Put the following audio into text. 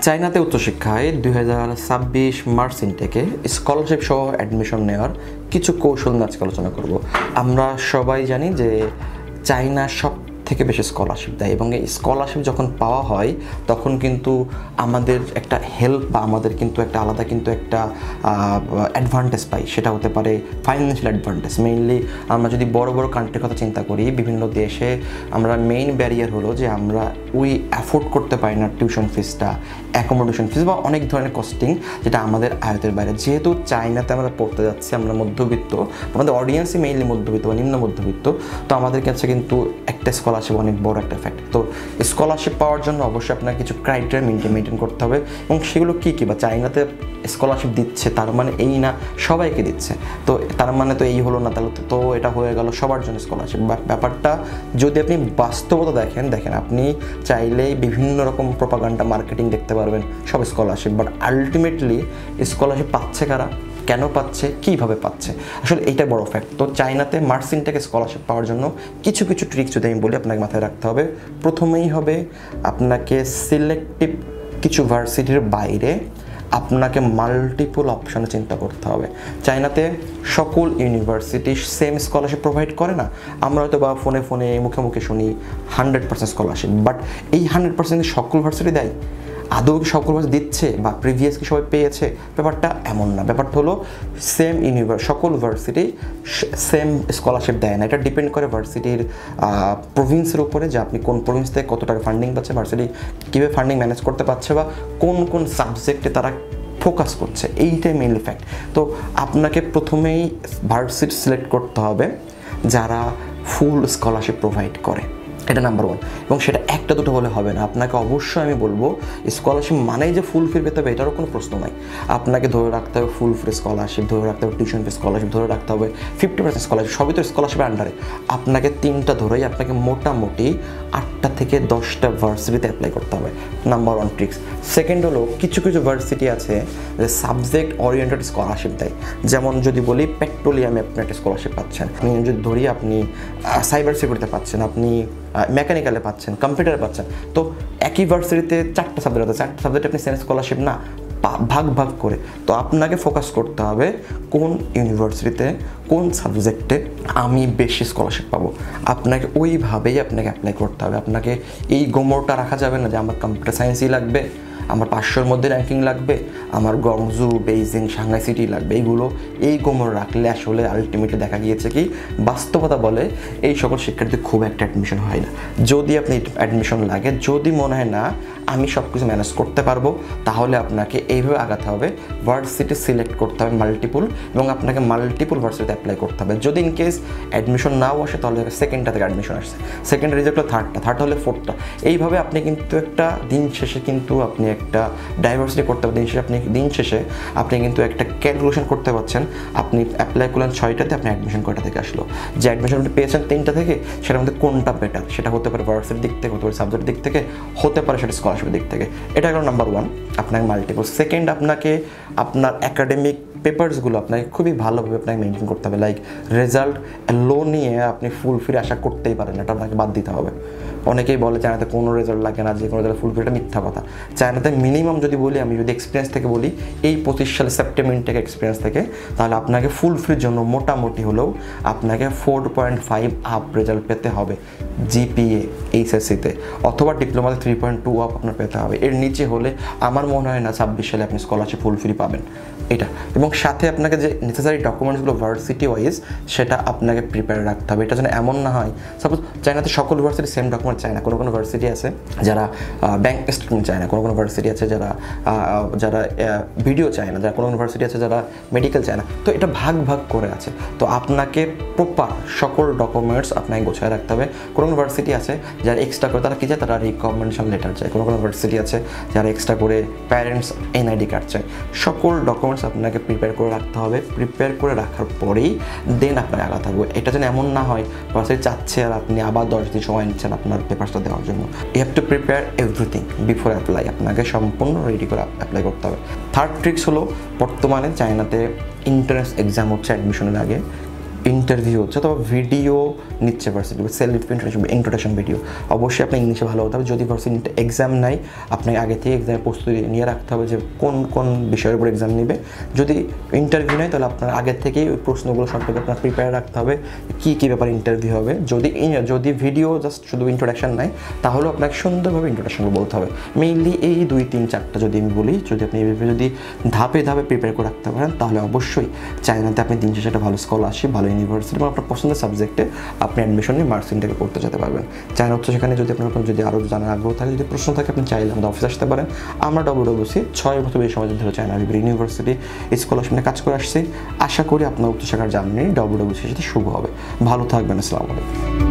চায়নাতে উচ্চশিক্ষায় 2026 March ইনটেকে scholarship সহ অ্যাডমিশন নেওয়ার কিছু কৌশল নিয়ে আজকে আলোচনা করব। আমরা সবাই জানি যে চায়না সব থেকে বেশি স্কলারশিপ দেয় এবং এই স্কলারশিপ যখন পাওয়া হয় তখন কিন্তু আমাদের একটা হেল্প বা আমাদের কিন্তু একটা আলাদা কিন্তু একটা অ্যাডভান্টেজ পাই। সেটা হতে পারে ফাইন্যান্সিয়াল অ্যাডভান্টেজ। মেইনলি আমরা যদি বড় বড় কান্ট্রির কথা চিন্তা করি, বিভিন্ন দেশে আমরা মেইন ব্যারিয়ার হলো যে আমরা অ্যাফোর্ড করতে পারি না টিউশন ফিসটা, অ্যাকোমোডেশন ফিস বা অনেক ধরনের কস্টিং যেটা আমাদের আয়তের বাইরে। যেহেতু চায়নাতে আমরা পড়তে যাচ্ছি, আমরা মধ্যবিত্ত, আমাদের অডিয়েন্সই মেইনলি মধ্যবিত্ত বা নিম্ন মধ্যবিত্ত, তো আমাদের কাছে কিন্তু একটা স্কলারশিপ অনেক বড় একটা ফ্যাক্ট। তো স্কলারশিপ পাওয়ার জন্য অবশ্যই আপনাকে কিছু ক্রাইটেরিয়া মেনটেন করতে হবে এবং সেগুলো কী কী বা চায়নাতে স্কলারশিপ দিচ্ছে তার মানে এই না সবাইকে দিচ্ছে, তো তার মানে তো এই হলো না, তাহলে তো এটা হয়ে গেল সবার জন্য স্কলারশিপ। ব্যাপারটা যদি আপনি বাস্তবতা দেখেন আপনি চাইলেই বিভিন্ন রকম প্রোপাগান্ডা মার্কেটিং দেখতে পারবেন সব স্কলারশিপ, বাট আলটিমেটলি স্কলারশিপ পাচ্ছে কারা, কেন পাচ্ছে, কীভাবে পাচ্ছে, আসলে এইটাই বড় ফ্যাক্ট। তো চায়নাতে মার্চ ইনটেকে স্কলারশিপ পাওয়ার জন্য কিছু ট্রিক্স যদি আমি বলি আপনাকে মাথায় রাখতে হবে। প্রথমেই হবে আপনাকে সিলেক্টিভ কিছু ভার্সিটির বাইরে আপনাকে মাল্টিপল অপশানে চিন্তা করতে হবে। চায়নাতে সকল ইউনিভার্সিটি সেম স্কলারশিপ প্রোভাইড করে না। আমরা হয়তো বা ফোনে মুখে শুনি 100% স্কলারশিপ, বাট এই 100% সকল ভার্সিটি দেয়? আদৌ কি সকল ভার্সিটি দিচ্ছে বা প্রিভিয়াস কি সবাই পেয়েছে? ব্যাপারটা এমন না। ব্যাপারটা হলো সকল ভার্সিটি সেম স্কলারশিপ দেয় না। এটা ডিপেন্ড করে ভার্সিটির প্রভিন্সের উপরে, যে আপনি কোন প্রভিন্স থেকে কত টাকা ফান্ডিং পাচ্ছে, ভার্সিটি কীভাবে ফান্ডিং ম্যানেজ করতে পারছে বা কোন সাবজেক্টে তারা ফোকাস করছে, এইটাই মেইনলি ফ্যাক্ট। তো আপনাকে প্রথমেই ভার্সিটি সিলেক্ট করতে হবে যারা ফুল স্কলারশিপ প্রোভাইড করে, এটা নাম্বার ওয়ান। এবং সেটা একটা দুটো হলে হবে না, আপনাকে অবশ্যই আমি বলবো স্কলারশিপ মানেই যে ফুল ফি পেতে হবে এটারও কোনো প্রশ্ন নাই। আপনাকে ধরে রাখতে হবে ফুল ফ্রি স্কলারশিপ, ধরে রাখতে হবে টিউশন ফি স্কলারশিপ, ধরে রাখতে হবে 50% স্কলারশিপ, সবই তো স্কলারশিপের আন্ডারে। আপনাকে তিনটা ধরেই আপনাকে মোটামুটি 8টা থেকে 10টা ভার্সিটিতে অ্যাপ্লাই করতে হবে, নাম্বার ওয়ান ট্রিক্স। সেকেন্ড হলো কিছু ভার্সিটি আছে যে সাবজেক্ট ওরিয়েন্টেড স্কলারশিপ দেয়। যেমন যদি বলি পেট্রোলিয়ামে আপনি একটা স্কলারশিপ পাচ্ছেন, আপনি যদি ধরি আপনি সাইবার সিকিউরিটিতে পাচ্ছেন, আপনি মেকানিক্যালে পাচ্ছেন, কম্পিউটারে পাচ্ছেন, তো একই ভার্সিটিতে 4টা সাবজেক্ট আছে, 4টা সাবজেক্টে আপনি সেম স্কলারশিপ না, ভাগ করে। তো আপনাকে ফোকাস করতে হবে কোন ইউনিভার্সিটিতে কোন সাবজেক্টে আমি বেশি স্কলারশিপ পাবো, আপনাকে ওইভাবেই আপনাকে অ্যাপ্লাই করতে হবে। আপনাকে এই গোমরটা রাখা যাবে না যে আমার কম্পিউটার সায়েন্সই লাগবে, আমার 500-র মধ্যে র্যাঙ্কিং লাগবে, আমার গংজু, বেইজিং, সাংহাই সিটি লাগবে, এই গোমর রাখলে আসলে আলটিমেটলি দেখা গিয়েছে কি বাস্তবতা বলে এই সকল শিক্ষার্থী খুব একটা অ্যাডমিশন হয় না। যদি আপনি অ্যাডমিশন লাগে, যদি মনে হয় না আমি সব কিছু ম্যানেজ করতে পারবো, তাহলে আপনাকে এইভাবে আগাতে হবে, ভার্সিটি সিলেক্ট করতে হবে মাল্টিপুল, এবং আপনাকে মাল্টিপুল ভার্সিটিতে অ্যাপ্লাই করতে হবে। যদি ইন কেস অ্যাডমিশন নাও আসে তাহলে সেকেন্ডটা থেকে অ্যাডমিশন আসছে, সেকেন্ড রিজেক্ট হলো থার্ড হলে ফোর্থটা, এইভাবে আপনি কিন্তু একটা দিন শেষে কিন্তু আপনি একটা ডাইভার্সিটি করতে পারবেন। দিন শেষে আপনি কিন্তু একটা ক্যালকুলেশন করতে পারছেন, আপনি অ্যাপ্লাই করলেন 6টাতে, আপনি অ্যাডমিশন কয়টা থেকে আসলো, যে অ্যাডমিশন আপনি পেয়েছেন 3টা থেকে, সেটার মধ্যে কোনটা বেটার, সেটা হতে পারে ভার্সিটির দিক থেকে, হতে পারে সাবজেক্টের দিক থেকে, হতে পারে সেটা স্কলারশিপের দিক থেকে। এটা হলো নাম্বার ওয়ান, আপনাকে মাল্টিপল। সেকেন্ড, আপনাকে আপনার একাডেমিক পেপারসগুলো আপনাকে খুবই ভালোভাবে আপনাকে মেনটেন করতে হবে। লাইক রেজাল্ট লো নিয়ে আপনি ফুল ফ্রি আশা করতেই পারেন, এটা আপনাকে বাদ দিতে হবে। অনেকেই বলে চায়নাতে কোনো রেজাল্ট লাগে না, যে কোনো রেজাল্ট ফুল ফ্রি, এটা মিথ্যা কথা। চায়নাতে মিনিমাম যদি বলি, আমি যদি এক্সপিরিয়েন্স থেকে বলি, এই 25 সালে সেপ্টেম্বর ইনটেক এক্সপিরিয়েন্স থেকে, তাহলে আপনাকে ফুল ফ্রির জন্য মোটামুটি হলেও আপনাকে 4.5 আপ রেজাল্ট পেতে হবে জিপিএ এইচএসসিতে, অথবা ডিপ্লোমাতে 3.2 আপ আপনার পেতে হবে। এর নিচে হলে আমার মনে হয় না 26 সালে আপনি স্কলারশিপ ফুল ফ্রি পাবেন এটা। এবং সাথে আপনাকে যে নেসেসারি ডকুমেন্টসগুলো ভার্সিটি ওয়াইজ সেটা আপনাকে প্রিপেয়ার রাখতে হবে। এটা যেন এমন না হয়, সাপোজ চায়নাতে সকল ভার্সিটি সেম ডকুমেন্ট চায় না, কোনো ভার্সিটি আছে যারা ব্যাংক স্টেটমেন্ট চায় না, কোনো ভার্সিটি আছে যারা ভিডিও চায় না, কোনো ভার্সিটি আছে যারা মেডিকেল চায় না, তো এটা ভাগ করে আছে। তো আপনাকে প্রপার সকল ডকুমেন্টস আপনাকে গোছায় রাখতে হবে। কোনো ভার্সিটি আছে যারা এক্সট্রা করে তারা কী চায়, তারা রিকমেন্ডেশন লেটার চায়, কোনো ভার্সিটি আছে যারা এক্সট্রা করে প্যারেন্টস এনআইডি কার্ড চায়। সকল ডকুমেন্টস আপনাকে প্রিপেয়ার করে রাখতে হবে। প্রিপেয়ার করে রাখার পরেই দেন আপনাকে আগাতে হবে। এটা যেন এমন না হয় ভার্সিটি চাচ্ছে আর আপনি আবার 10 দিন সময় নিচ্ছেন আপনার পেপারসটা দেওয়ার জন্য। You have to prepare everything before apply, আপনাকে সম্পূর্ণ রেডি করে অ্যাপ্লাই করতে হবে। থার্ড ট্রিক্স হলো, বর্তমানে চায়নাতে এন্ট্রান্স এক্সাম হচ্ছে অ্যাডমিশনের আগে, ইন্টারভিউ হচ্ছে অথবা ভিডিও নিচ্ছে ভার্সিটি, সেলফ ইন্ট্রোডাকশন ভিডিও, অবশ্যই আপনি ইংলিশে ভালো হতে হবে। যদি ভার্সিটি এক্সাম নাই, আপনাকে আগে থেকে এক্সামের প্রস্তুতি নিয়ে রাখতে হবে যে কোন কোন বিষয়ের উপর এক্সাম নেবে। যদি ইন্টারভিউ নেয় তাহলে আপনার আগে থেকেই ওই প্রশ্নগুলো সম্পর্কে আপনার প্রিপেয়ার রাখতে হবে, কী কী ব্যাপারে ইন্টারভিউ হবে। যদি ভিডিও জাস্ট শুধু ইন্ট্রোডাকশন নাই, তাহলেও আপনাকে সুন্দরভাবে ইন্ট্রোডাকশনগুলো বলতে হবে। মেইনলি এই 2-3-4টা যদি আমি বলি, যদি আপনি এইভাবে যদি ধাপে ধাপে প্রিপেয়ার করে রাখতে পারেন, তাহলে অবশ্যই চায়নাতে আপনি দিন শেষে একটা ভালো স্কলারশিপ, ভালো ইউনিভার্সিটি এবং আপনার পছন্দের সাবজেক্টে আপনি অ্যাডমিশন নিয়ে মার্কসিনটাকে করতে যেতে পারবেন। চায়না হচ্ছে সেখানে যদি আপনার যদি আরও জানার আগ্রহ থাকে, যদি প্রশ্ন থাকে, আপনি চাইলে আমাদের অফিসে আসতে পারেন। আমরা WWC 6 বছর এই সময় ধরে চায়না ইউনিভার্সিটি স্কলারশিপ নিয়ে কাজ করে আসছি। আশা করি আপনার উচ্চশিক্ষার জার্নি WWC এর সাথে শুভ হবে। ভালো থাকবেন। আসসালামু আলাইকুম।